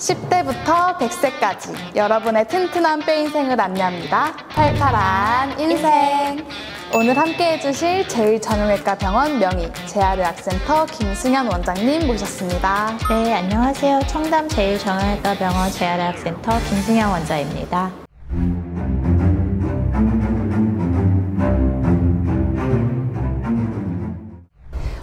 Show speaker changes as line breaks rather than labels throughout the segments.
10대부터 100세까지 여러분의 튼튼한 뼈 인생을 안내합니다. 팔팔한 인생. 오늘 함께 해주실 제1정형외과 병원 명의 재활의학센터 김승현 원장님 모셨습니다.
네, 안녕하세요. 청담 제1정형외과 병원 재활의학센터 김승현 원장입니다.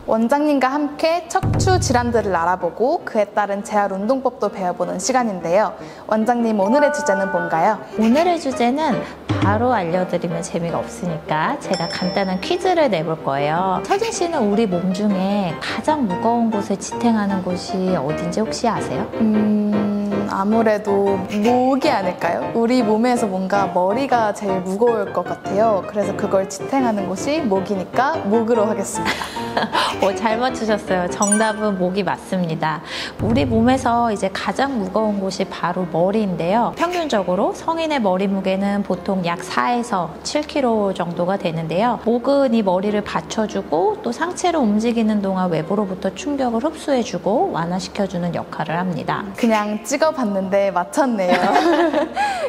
원장님과 함께 척추 질환들을 알아보고 그에 따른 재활운동법도 배워보는 시간인데요. 원장님, 오늘의 주제는 뭔가요?
오늘의 주제는 바로 알려드리면 재미가 없으니까 제가 간단한 퀴즈를 내볼 거예요. 서진 씨는 우리 몸 중에 가장 무거운 곳을 지탱하는 곳이 어딘지 혹시 아세요?
아무래도 목이 아닐까요? 우리 몸에서 뭔가 머리가 제일 무거울 것 같아요. 그래서 그걸 지탱하는 곳이 목이니까 목으로 하겠습니다.
잘 맞추셨어요. 정답은 목이 맞습니다. 우리 몸에서 이제 가장 무거운 곳이 바로 머리인데요. 평균적으로 성인의 머리 무게는 보통 약 4에서 7kg 정도가 되는데요. 목은 이 머리를 받쳐주고 또 상체를 움직이는 동안 외부로부터 충격을 흡수해주고 완화시켜주는 역할을 합니다.
그냥 찍어봤는데 맞췄네요.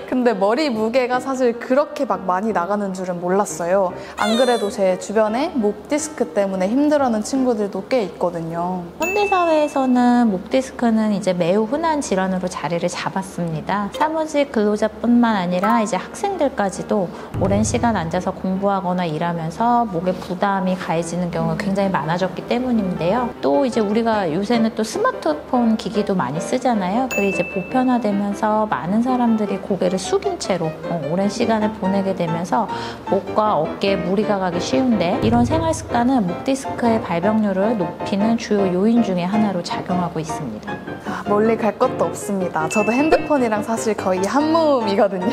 근데 머리 무게가 사실 그렇게 막 많이 나가는 줄은 몰랐어요. 안 그래도 제 주변에 목 디스크 때문에 힘들어하는 친구들도 꽤 있거든요.
현대사회에서는 목 디스크는 이제 매우 흔한 질환으로 자리를 잡았습니다. 사무직 근로자뿐만 아니라 이제 학생들까지도 오랜 시간 앉아서 공부하거나 일하면서 목에 부담이 가해지는 경우가 굉장히 많아졌기 때문인데요. 또 이제 우리가 요새는 또 스마트폰 기기도 많이 쓰잖아요. 그게 이제 보편화되면서 많은 사람들이 고개를 숙인 채로 오랜 시간을 보내게 되면서 목과 어깨에 무리가 가기 쉬운데, 이런 생활 습관은 목 디스크의 발병률을 높이는 주요 요인 중에 하나로 작용하고 있습니다.
멀리 갈 것도 없습니다. 저도 핸드폰이랑 사실 거의 한 몸이거든요.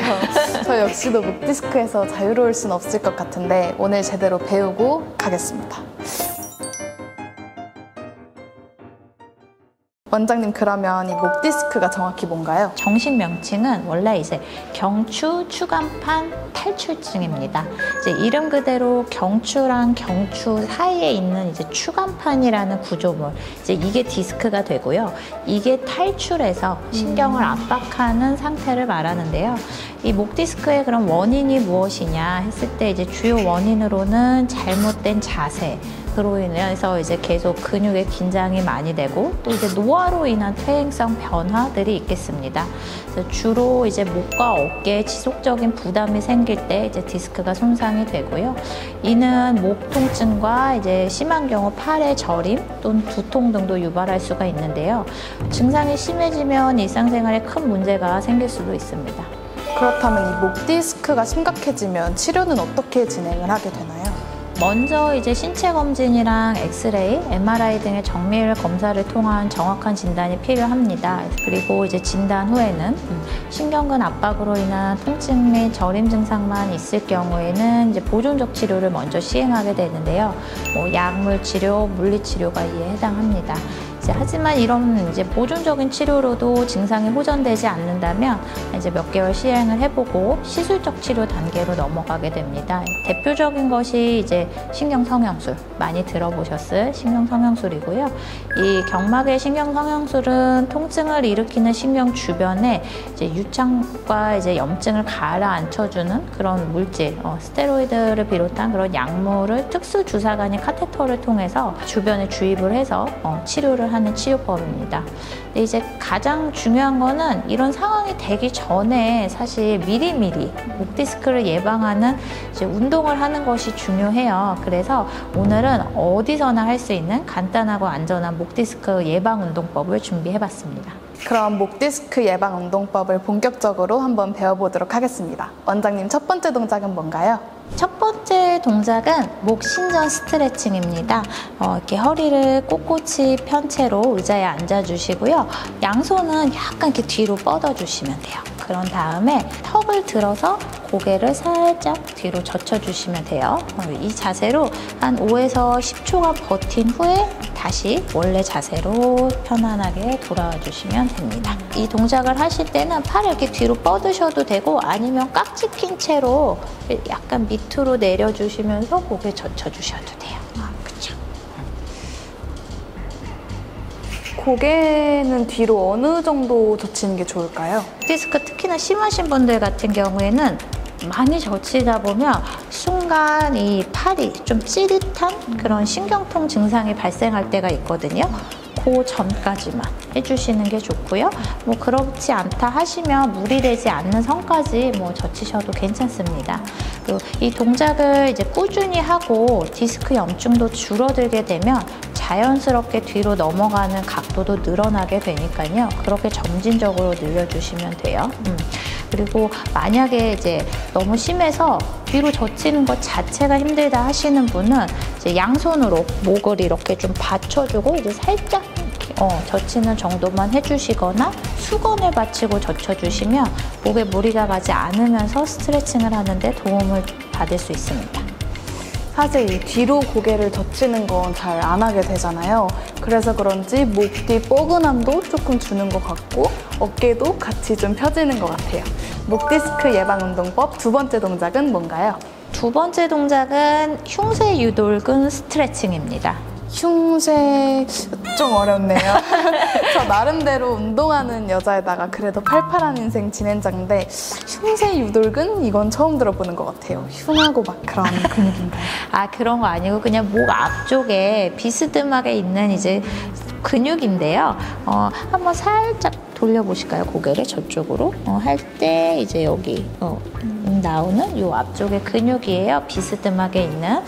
저 역시도 목 디스크에서 자유로울 순 없을 것 같은데 오늘 제대로 배우고 가겠습니다. 원장님, 그러면 이 목 디스크가 정확히 뭔가요?
정식 명칭은 원래 이제 경추 추간판 탈출증입니다. 이제 이름 그대로 경추랑 경추 사이에 있는 이제 추간판이라는 구조물, 이제 이게 디스크가 되고요. 이게 탈출해서 신경을 압박하는 상태를 말하는데요. 이 목 디스크의 그런 원인이 무엇이냐 했을 때 이제 주요 원인으로는 잘못된 자세, 그로 인해서 이제 계속 근육의 긴장이 많이 되고 또 이제 노화로 인한 퇴행성 변화들이 있겠습니다. 그래서 주로 이제 목과 어깨에 지속적인 부담이 생길 때 이제 디스크가 손상이 되고요. 이는 목 통증과 이제 심한 경우 팔의 저림 또는 두통 등도 유발할 수가 있는데요. 증상이 심해지면 일상생활에 큰 문제가 생길 수도 있습니다.
그렇다면 이 목 디스크가 심각해지면 치료는 어떻게 진행을 하게 되나요?
먼저 이제 신체 검진이랑 엑스레이, MRI 등의 정밀 검사를 통한 정확한 진단이 필요합니다. 그리고 이제 진단 후에는 신경근 압박으로 인한 통증 및 저림 증상만 있을 경우에는 이제 보존적 치료를 먼저 시행하게 되는데요. 약물 치료, 물리 치료가 이에 해당합니다. 하지만 이런 이제 보존적인 치료로도 증상이 호전되지 않는다면 이제 몇 개월 시행을 해보고 시술적 치료 단계로 넘어가게 됩니다. 대표적인 것이 이제 신경성형술, 많이 들어보셨을 신경성형술이고요. 이 경막의 신경성형술은 통증을 일으키는 신경 주변에 이제 유착과 이제 염증을 가라앉혀주는 그런 물질, 스테로이드를 비롯한 그런 약물을 특수 주사관인 카테터를 통해서 주변에 주입을 해서 치료를 하는 치료법입니다. 근데 이제 가장 중요한 거는 이런 상황이 되기 전에 사실 미리미리 목 디스크를 예방하는 이제 운동을 하는 것이 중요해요. 그래서 오늘은 어디서나 할 수 있는 간단하고 안전한 목 디스크 예방 운동법을 준비해봤습니다.
그럼 목 디스크 예방 운동법을 본격적으로 한번 배워보도록 하겠습니다. 원장님, 첫 번째 동작은 뭔가요?
첫 번째 동작은 목 신전 스트레칭입니다. 이렇게 허리를 꼿꼿이 편 채로 의자에 앉아주시고요. 양손은 약간 이렇게 뒤로 뻗어주시면 돼요. 그런 다음에 턱을 들어서 고개를 살짝 뒤로 젖혀주시면 돼요. 이 자세로 한 5에서 10초간 버틴 후에 다시 원래 자세로 편안하게 돌아와 주시면 됩니다. 이 동작을 하실 때는 팔을 이렇게 뒤로 뻗으셔도 되고 아니면 깍지 핀 채로 약간 밑으로 내려주시면서 고개 젖혀주셔도 돼요. 그렇죠.
고개는 뒤로 어느 정도 젖히는 게 좋을까요?
디스크 특히나 심하신 분들 같은 경우에는 많이 젖히다 보면 순간 이 팔이 좀 찌릿한 그런 신경통 증상이 발생할 때가 있거든요. 그 전까지만 해주시는 게 좋고요. 뭐 그렇지 않다 하시면 무리되지 않는 선까지 뭐 젖히셔도 괜찮습니다. 그리고 이 동작을 이제 꾸준히 하고 디스크 염증도 줄어들게 되면 자연스럽게 뒤로 넘어가는 각도도 늘어나게 되니까요. 그렇게 점진적으로 늘려주시면 돼요. 그리고 만약에 이제 너무 심해서 뒤로 젖히는 것 자체가 힘들다 하시는 분은 이제 양손으로 목을 이렇게 좀 받쳐주고 이제 살짝 젖히는 정도만 해주시거나 수건을 받치고 젖혀주시면 목에 무리가 가지 않으면서 스트레칭을 하는데 도움을 받을 수 있습니다.
사실 이 뒤로 고개를 젖히는 건 잘 안 하게 되잖아요. 그래서 그런지 목 뒤 뻐근함도 조금 주는 것 같고 어깨도 같이 좀 펴지는 것 같아요. 목 디스크 예방 운동법 두 번째 동작은 뭔가요?
두 번째 동작은 흉쇄 유돌근 스트레칭입니다.
흉쇄 좀 어렵네요. 저 나름대로 운동하는 여자에다가 그래도 팔팔한 인생 진행자인데 흉쇄 유돌근 이건 처음 들어보는 것 같아요. 흉하고 막 그런 근육인가요?
아, 그런 거 아니고 그냥 목 앞쪽에 비스듬하게 있는 이제 근육인데요. 한번 살짝 돌려보실까요? 고개를 저쪽으로 할 때 이제 여기 나오는 이 앞쪽의 근육이에요. 비스듬하게 있는.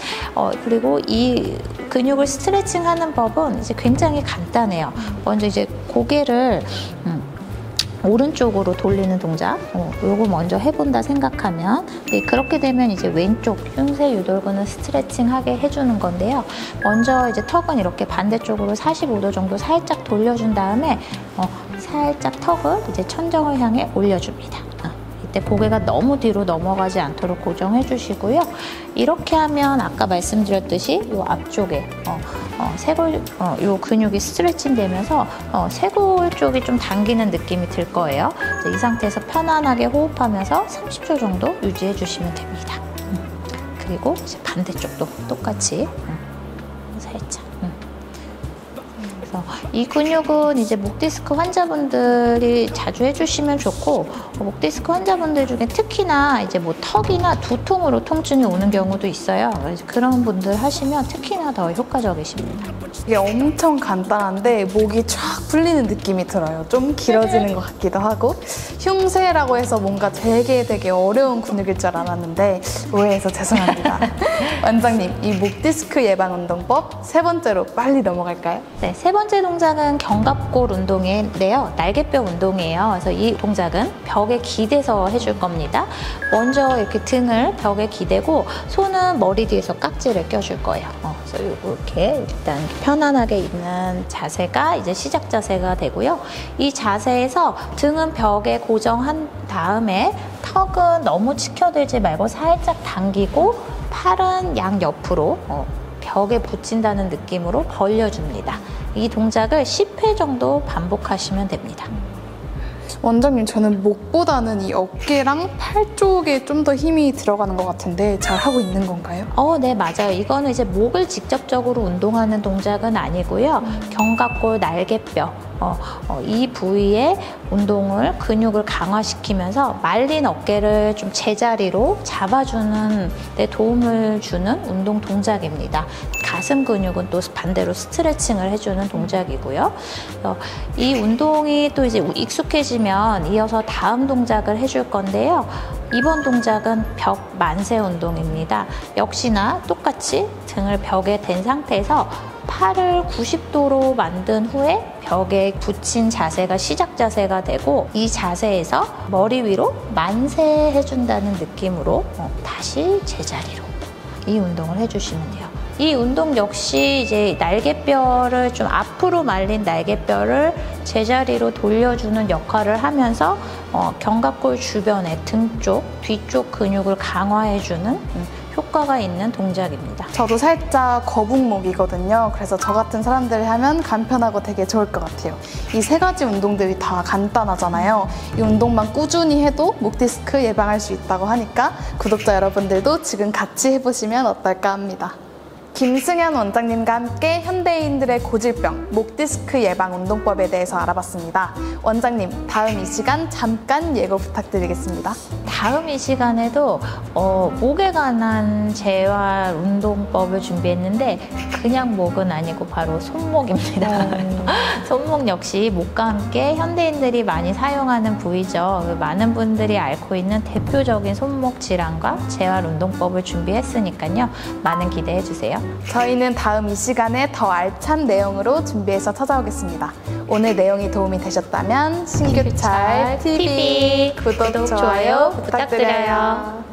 그리고 이 근육을 스트레칭하는 법은 이제 굉장히 간단해요. 먼저 이제 고개를 오른쪽으로 돌리는 동작, 요거 먼저 해본다 생각하면, 그렇게 되면 이제 왼쪽 흉쇄 유돌근을 스트레칭하게 해주는 건데요. 먼저 이제 턱은 이렇게 반대쪽으로 45도 정도 살짝 돌려준 다음에 살짝 턱을 이제 천정을 향해 올려줍니다. 이때 고개가 너무 뒤로 넘어가지 않도록 고정해 주시고요. 이렇게 하면 아까 말씀드렸듯이 이 앞쪽에 쇄골 이 근육이 스트레칭 되면서 쇄골 쪽이 좀 당기는 느낌이 들 거예요. 이 상태에서 편안하게 호흡하면서 30초 정도 유지해 주시면 됩니다. 그리고 이제 반대쪽도 똑같이 살짝. 이 근육은 이제 목 디스크 환자분들이 자주 해주시면 좋고, 목 디스크 환자분들 중에 특히나 이제 뭐 턱이나 두통으로 통증이 오는 경우도 있어요. 그래서 그런 분들 하시면 특히나 더 효과적이십니다.
이게 엄청 간단한데 목이 쫙 풀리는 느낌이 들어요. 좀 길어지는 것 같기도 하고. 흉쇄라고 해서 뭔가 되게 어려운 근육일 줄 알았는데 오해해서 죄송합니다. 원장님, 이 목 디스크 예방 운동법 세 번째로 빨리 넘어갈까요?
네, 세 번째 동작은 견갑골 운동인데요. 날개뼈 운동이에요. 그래서 이 동작은 벽에 기대서 해줄 겁니다. 먼저 이렇게 등을 벽에 기대고 손은 머리 뒤에서 깍지를 껴줄 거예요. 그래서 이렇게 일단 편안하게 있는 자세가 이제 시작 자세가 되고요. 이 자세에서 등은 벽에 고정한 다음에 턱은 너무 치켜들지 말고 살짝 당기고 팔은 양옆으로 벽에 붙인다는 느낌으로 벌려줍니다. 이 동작을 10회 정도 반복하시면 됩니다.
원장님, 저는 목보다는 이 어깨랑 팔 쪽에 좀 더 힘이 들어가는 것 같은데 잘 하고 있는 건가요?
네, 맞아요. 이거는 이제 목을 직접적으로 운동하는 동작은 아니고요. 견갑골, 날개뼈 이 부위의 운동을 근육을 강화시키면서 말린 어깨를 좀 제자리로 잡아주는 데 도움을 주는 운동 동작입니다. 가슴 근육은 또 반대로 스트레칭을 해주는 동작이고요. 이 운동이 또 이제 익숙해지면 이어서 다음 동작을 해줄 건데요. 이번 동작은 벽 만세 운동입니다. 역시나 똑같이 등을 벽에 댄 상태에서 팔을 90도로 만든 후에 벽에 붙인 자세가 시작 자세가 되고, 이 자세에서 머리 위로 만세해준다는 느낌으로 다시 제자리로 이 운동을 해주시면 돼요. 이 운동 역시 이제 날개뼈를 좀 앞으로 말린 날개뼈를 제자리로 돌려주는 역할을 하면서 견갑골 주변의 등 쪽, 뒤쪽 근육을 강화해주는 효과가 있는 동작입니다.
저도 살짝 거북목이거든요. 그래서 저 같은 사람들이 하면 간편하고 되게 좋을 것 같아요. 이 세 가지 운동들이 다 간단하잖아요. 이 운동만 꾸준히 해도 목 디스크 예방할 수 있다고 하니까 구독자 여러분들도 지금 같이 해보시면 어떨까 합니다. 김승현 원장님과 함께 현대인들의 고질병, 목 디스크 예방 운동법에 대해서 알아봤습니다. 원장님, 다음 이 시간 잠깐 예고 부탁드리겠습니다.
다음 이 시간에도 목에 관한 재활 운동법을 준비했는데 그냥 목은 아니고 바로 손목입니다. 손목 역시 목과 함께 현대인들이 많이 사용하는 부위죠. 많은 분들이 앓고 있는 대표적인 손목 질환과 재활 운동법을 준비했으니까요. 많은 기대해 주세요.
저희는 다음 이 시간에 더 알찬 내용으로 준비해서 찾아오겠습니다. 오늘 내용이 도움이 되셨다면 신규철 TV 구독, 좋아요 부탁드려요.